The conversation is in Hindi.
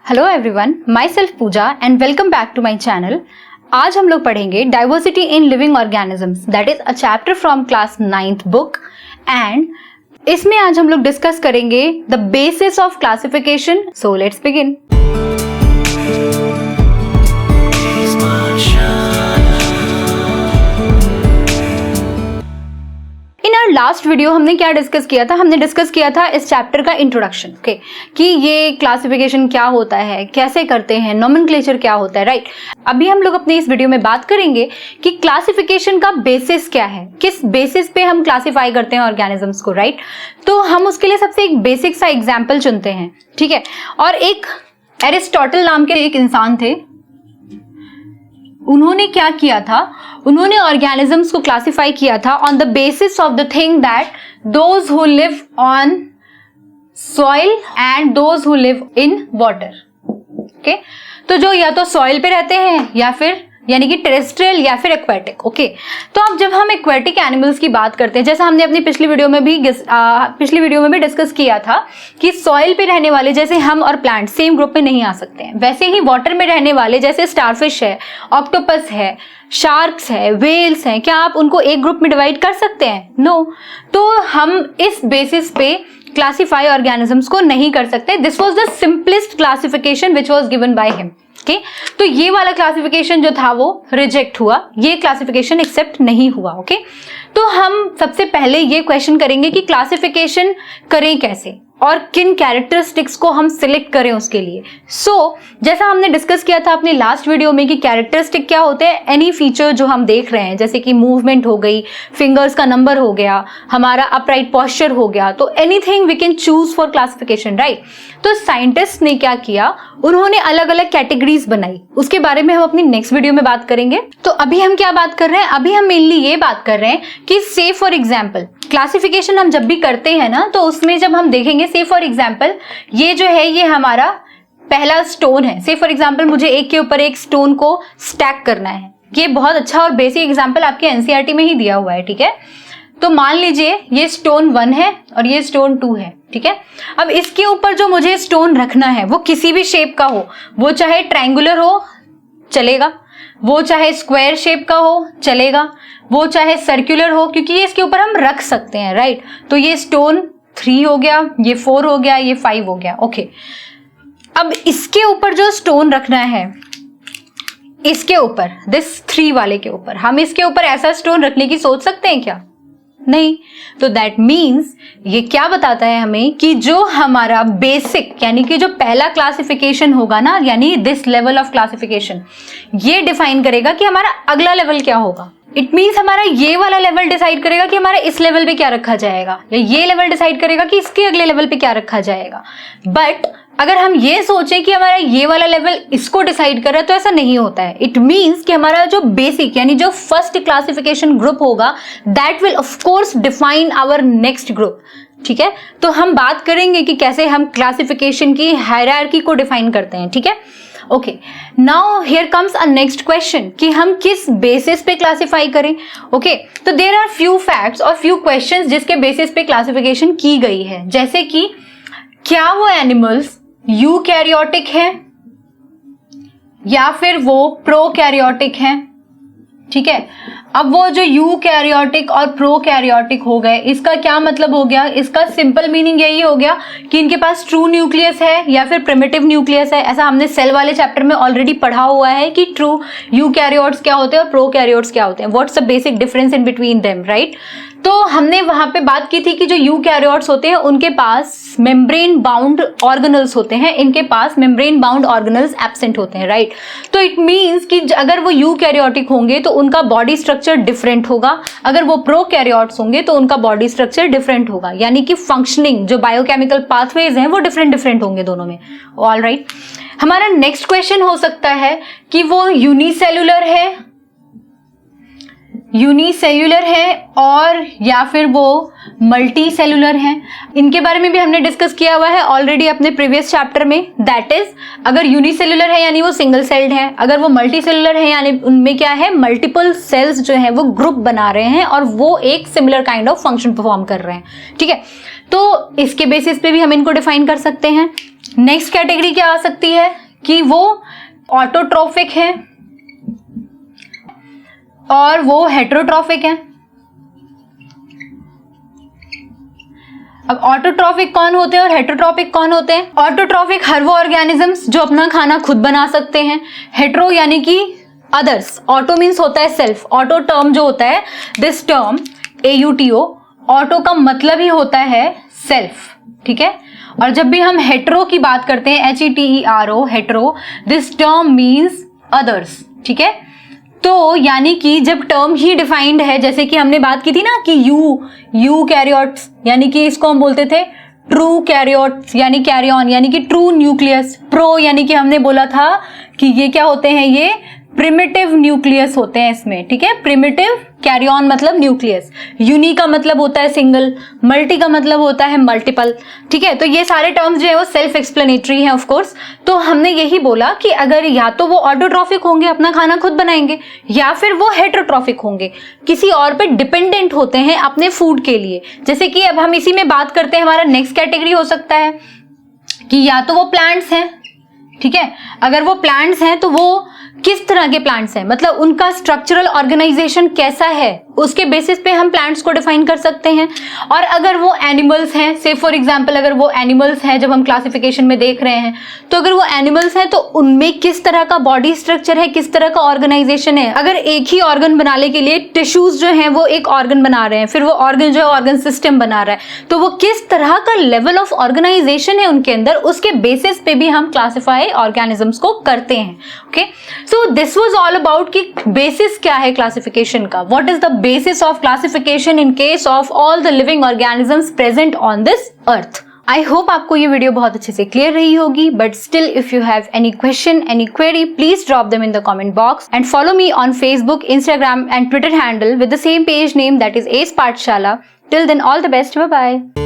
Hello everyone, myself Pooja and welcome back to my channel. आज हम लोग पढ़ेंगे diversity in living organisms, that is a chapter from class 9th book. And इसमें आज हम लोग डिस्कस करेंगे the basis of classification. So let's begin. In our last video हमने क्या डिस्कस किया था? हमने डिस्कस किया था इस चैप्टर का इंट्रोडक्शन, ओके, कि ये क्लासिफिकेशन क्या होता है, कैसे करते हैं, नोमेनक्लेचर क्या होता है, राइट। अभी हम लोग अपनी इस वीडियो में बात करेंगे कि क्लासिफिकेशन का बेसिस क्या है, किस बेसिस पे हम क्लासिफाई करते हैं ऑर्गेनिजम्स को, राइट। तो हम उसके लिए सबसे एक बेसिक सा एग्जाम्पल चुनते हैं, ठीक है। और एक एरिस्टोटल नाम के एक इंसान थे, उन्होंने क्या किया था? उन्होंने ऑर्गेनिजम्स को क्लासिफाई किया था on the basis of the thing that those who live on soil and those who live in water, okay. तो जो या तो सॉइल पे रहते हैं या फिर यानी कि टेरेस्ट्रियल या फिर एक्वेटिक, ओके। तो अब जब हम एक्वेटिक एनिमल्स की बात करते हैं, जैसा हमने अपनी पिछली वीडियो में भी डिस्कस किया था कि सॉइल पे रहने वाले जैसे हम और प्लांट सेम ग्रुप में नहीं आ सकते हैं, वैसे ही वाटर में रहने वाले जैसे स्टारफिश है, ऑक्टोपस है, शार्क्स है, व्हेल्स हैं, क्या आप उनको एक ग्रुप में डिवाइड कर सकते हैं? नो। तो हम इस बेसिस पे क्लासिफाई ऑर्गेनिजम्स को नहीं कर सकते। This was the simplest classification which was given by him, okay. तो ये वाला क्लासिफिकेशन जो था वो रिजेक्ट हुआ, ये क्लासिफिकेशन एक्सेप्ट नहीं हुआ, ओके। तो हम सबसे पहले ये क्वेश्चन करेंगे कि क्लासिफिकेशन करें कैसे और किन कैरेक्टरिस्टिक्स को हम सिलेक्ट करें उसके लिए। जैसा हमने डिस्कस किया था अपने लास्ट वीडियो में कि कैरेक्टरिस्टिक क्या होते हैं, एनी फीचर जो हम देख रहे हैं, जैसे कि मूवमेंट हो गई, फिंगर्स का नंबर हो गया, हमारा अपराइट पोस्चर हो गया, तो anything we can choose for classification, right. तो साइंटिस्ट ने क्या किया, उन्होंने अलग अलग कैटेगरीज बनाई, उसके बारे में हम अपनी नेक्स्ट वीडियो में बात करेंगे। तो अभी हम क्या बात कर रहे हैं? अभी हम मेनली ये बात कर रहे हैं कि से फॉर एग्जाम्पल क्लासिफिकेशन हम जब भी करते हैं ना, तो उसमें जब हम देखेंगे, से फॉर एग्जाम्पल ये जो है ये हमारा पहला स्टोन है। से फॉर एग्जाम्पल मुझे एक के ऊपर एक स्टोन को स्टैक करना है। ये बहुत अच्छा और बेसिक एग्जाम्पल आपके एनसीईआरटी में ही दिया हुआ है, ठीक है। तो मान लीजिए ये स्टोन 1 है और ये स्टोन 2 है, ठीक है। अब इसके ऊपर जो मुझे स्टोन रखना है वो किसी भी शेप का हो, वो चाहे ट्रायंगुलर हो चलेगा, वो चाहे स्क्वायर शेप का हो चलेगा, वो चाहे सर्कुलर हो, क्योंकि ये इसके ऊपर हम रख सकते हैं, राइट। तो ये स्टोन 3 हो गया, ये 4 हो गया, ये 5 हो गया, ओके। अब इसके ऊपर जो स्टोन रखना है, इसके ऊपर दिस 3 वाले के ऊपर हम इसके ऊपर ऐसा स्टोन रखने की सोच सकते हैं क्या? नहीं। तो दैट मीन्स ये क्या बताता है हमें कि जो हमारा बेसिक यानी कि जो पहला क्लासिफिकेशन होगा ना, यानी दिस लेवल ऑफ क्लासिफिकेशन, ये डिफाइन करेगा कि हमारा अगला लेवल क्या होगा। इट मीन्स हमारा ये वाला लेवल डिसाइड करेगा कि हमारा इस लेवल पे क्या रखा जाएगा, या ये लेवल डिसाइड करेगा कि इसके अगले लेवल पे क्या रखा जाएगा। बट अगर हम ये सोचें कि हमारा ये वाला लेवल इसको डिसाइड कर रहा है, तो ऐसा नहीं होता है। इट मीन्स कि हमारा जो बेसिक यानी जो फर्स्ट क्लासिफिकेशन ग्रुप होगा, that will of course define our next group, ठीक है। तो हम बात करेंगे कि कैसे हम क्लासिफिकेशन की हायरार्की को डिफाइन करते हैं, ठीक है। Okay, now here comes a next question कि हम किस बेसिस पे क्लासिफाई करें, ओके। तो देयर आर फ्यू फैक्ट्स और फ्यू क्वेश्चंस जिसके बेसिस पे क्लासिफिकेशन की गई है, जैसे कि क्या वो एनिमल्स यूकैरियोटिक हैं या फिर वो प्रोकैरियोटिक हैं, ठीक है। अब वो जो यूकैरियोटिक और प्रोकैरियोटिक हो गए, इसका क्या मतलब हो गया? इसका सिंपल मीनिंग यही हो गया कि इनके पास ट्रू न्यूक्लियस है या फिर प्रिमिटिव न्यूक्लियस है। ऐसा हमने सेल वाले चैप्टर में ऑलरेडी पढ़ा हुआ है कि ट्रू यूकैरियोट्स क्या होते हैं और प्रोकैरियोट्स क्या होते हैं, what's the basic difference in between them, right. तो हमने वहां पे बात की थी कि जो यूकैरियोट्स होते हैं उनके पास मेम्ब्रेन बाउंड ऑर्गेनल्स होते हैं, इनके पास मेम्ब्रेन बाउंड ऑर्गेनल्स एब्सेंट होते हैं, राइट। तो इट मींस कि अगर वो यूकैरियोटिक होंगे तो उनका बॉडी स्ट्रक्चर डिफरेंट होगा, अगर वो प्रोकैरियोट्स होंगे तो उनका बॉडी स्ट्रक्चर डिफरेंट होगा, यानी कि फंक्शनिंग जो बायोकेमिकल पाथवेज हैं वो डिफरेंट होंगे दोनों में, ऑल राइट। हमारा नेक्स्ट क्वेश्चन हो सकता है कि वो यूनिसेल्युलर है और या फिर वो मल्टी सेलुलर हैं। इनके बारे में भी हमने डिस्कस किया हुआ है ऑलरेडी अपने प्रीवियस चैप्टर में। दैट इज अगर यूनिसेलुलर है यानी वो सिंगल सेल्ड है, अगर वो मल्टी सेलुलर है यानी उनमें क्या है, मल्टीपल सेल्स जो है वो ग्रुप बना रहे हैं और वो एक similar kind of function perform कर रहे हैं, ठीक है। तो इसके बेसिस पे भी हम इनको डिफाइन कर सकते हैं। नेक्स्ट कैटेगरी क्या आ सकती है कि वो ऑटोट्रॉफिक है और वो हेटेरोट्रॉफिक है। अब ऑटोट्रॉफिक कौन होते हैं और हेटेरोट्रॉफिक कौन होते हैं? ऑटोट्रॉफिक हर वो ऑर्गेनिजम्स जो अपना खाना खुद बना सकते हैं। हेटेरो यानी कि अदर्स। ऑटो मीन्स होता है सेल्फ। ऑटो टर्म जो होता है, दिस टर्म AUTO, ऑटो का मतलब ही होता है सेल्फ, ठीक है। और जब भी हम हेटेरो की बात करते हैं, HETERO, hetero, this term means others, ठीक है। तो यानी कि जब टर्म ही डिफाइंड है, जैसे कि हमने बात की थी ना कि यू कैरियोट्स, यानी कि इसको हम बोलते थे ट्रू कैरियोट्स, यानी कैरियन, यानी कि ट्रू न्यूक्लियस। प्रो यानी कि हमने बोला था कि ये क्या होते हैं, ये प्रिमिटिव न्यूक्लियस होते हैं इसमें, ठीक है। प्रिमिटिव, कैरियन मतलब न्यूक्लियस, यूनी का मतलब होता है सिंगल, मल्टी का मतलब होता है मल्टीपल, ठीक है। तो ये सारे टर्म्स जो है वो सेल्फ एक्सप्लेनेटरी हैं ऑफ कोर्स। तो हमने यही बोला कि अगर या तो वो ऑटोट्रॉफिक होंगे, अपना खाना खुद बनाएंगे, या फिर वो हेटेरोट्रॉफिक होंगे, किसी और पे डिपेंडेंट होते हैं अपने फूड के लिए। जैसे कि अब हम इसी में बात करते हैं, हमारा नेक्स्ट कैटेगरी हो सकता है कि या तो वो प्लांट्स हैं, ठीक है। अगर वो प्लांट्स हैं तो वो किस तरह के प्लांट्स हैं, मतलब उनका स्ट्रक्चरल ऑर्गेनाइजेशन कैसा है, उसके बेसिस पे हम प्लांट्स को डिफाइन कर सकते हैं। और अगर वो एनिमल्स हैं, से फॉर एग्जांपल अगर वो एनिमल्स हैं, जब हम क्लासिफिकेशन में देख रहे हैं, तो अगर वो एनिमल्स हैं तो उनमें किस तरह का बॉडी स्ट्रक्चर है, किस तरह का ऑर्गेनाइजेशन है। अगर एक ही ऑर्गन बनाने के लिए टिश्यूज जो हैं वो एक ऑर्गन बना रहे हैं, फिर वो ऑर्गन जो है ऑर्गन सिस्टम बना रहा है, तो वो किस तरह का लेवल ऑफ ऑर्गेनाइजेशन है उनके अंदर, उसके बेसिस पे भी हम क्लासिफाई ऑर्गेनिजम्स को करते हैं। Okay, so this was all about कि बेसिस क्या है क्लासिफिकेशन का, what is the basis of classification in case of all the living organisms present on this earth. I hope आपको ये वीडियो बहुत अच्छे से क्लियर रही होगी, but still if you have any question, any query, please drop them in the comment box and follow me on Facebook, Instagram and Twitter handle with the same page name, that is Ace Pathshala. Till then, all the best. Bye bye.